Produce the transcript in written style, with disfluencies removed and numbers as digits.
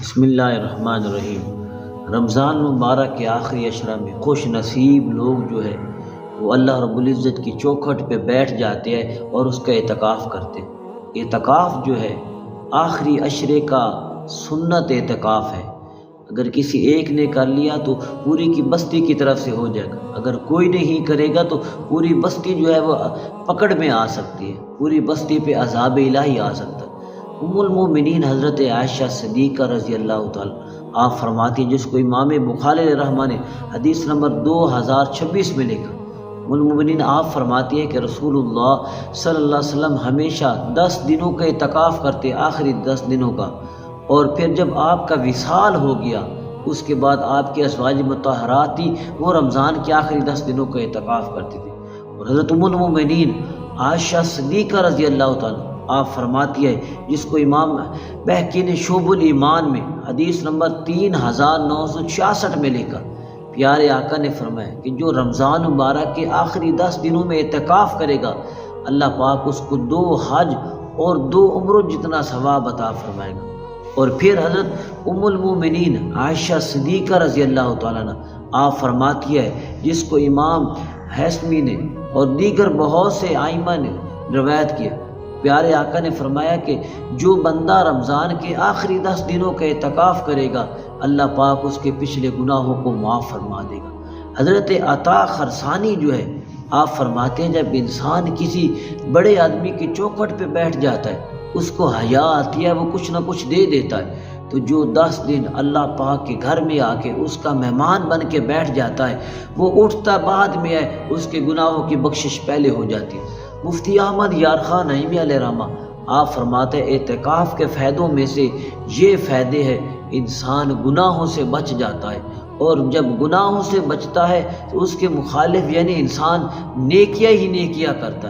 بسم اللہ الرحمن الرحیم۔ رمضان مبارک کے آخری عشرہ میں خوش نصیب لوگ جو ہے وہ اللہ رب العزت کی چوکھٹ پہ بیٹھ جاتے ہیں اور اس کا اعتکاف کرتے ہیں۔ اعتکاف جو ہے آخری عشرے کا سنت اعتکاف ہے۔ اگر کسی ایک نے کر لیا تو پوری کی بستی کی طرف سے ہو جائے گا، اگر کوئی نہیں کرے گا تو پوری بستی جو ہے وہ پکڑ میں آ سکتی ہے، پوری بستی پہ عذاب الہی آ سکتا ہے۔ ام المومنین حضرت عائشہ صدیقہ رضی اللہ تعالی آپ فرماتی ہیں، جس کو امام بخاری رحمہ نے حدیث نمبر 2026 میں لکھا، ام المومنین آپ فرماتی ہیں کہ رسول اللہ صلی اللہ علیہ وسلم ہمیشہ 10 دنوں کا اعتکاف کرتے، آخری 10 دنوں کا، اور پھر جب آپ کا وصال ہو گیا اس کے بعد آپ کی ازواج مطہرات تھی وہ رمضان کے آخری 10 دنوں کا اعتکاف کرتی تھی۔ اور حضرت ام المومنین عائشہ صدیقہ رضی اللہ تعالی آپ فرماتی ہے، جس کو امام بہقی نے شعب الایمان میں حدیث نمبر 3966 میں لکھا، پیارے آقا نے فرمایا کہ جو رمضان مبارک کے آخری 10 دنوں میں اعتکاف کرے گا اللہ پاک اس کو 2 حج اور 2 عمروں جتنا ثواب عطا فرمائے گا۔ اور پھر حضرت ام المومنین عائشہ صدیقہ رضی اللہ تعالیٰ عنہ آپ فرماتی ہے، جس کو امام حیثمی نے اور دیگر بہت سے ائمہ نے روایت کیا، پیارے آقا نے فرمایا کہ جو بندہ رمضان کے آخری 10 دنوں کا اعتکاف کرے گا اللہ پاک اس کے پچھلے گناہوں کو معاف فرما دے گا۔ حضرت عطا خرسانی جو ہے آپ فرماتے ہیں، جب انسان کسی بڑے آدمی کی چوکھٹ پہ بیٹھ جاتا ہے اس کو حیا آتی ہے، وہ کچھ نہ کچھ دے دیتا ہے، تو جو 10 دن اللہ پاک کے گھر میں آ کے اس کا مہمان بن کے بیٹھ جاتا ہے وہ اٹھتا بعد میں ہے، اس کے گناہوں کی بخشش پہلے ہو جاتی ہے۔ مفتی احمد یار خان نعیمی علیہ رحمہ آپ فرماتے ہیں اعتکاف کے فائدوں میں سے یہ فائدے ہیں، انسان گناہوں سے بچ جاتا ہے، اور جب گناہوں سے بچتا ہے تو اس کے مخالف یعنی انسان نیکیاں ہی نیکیاں کرتا ہے۔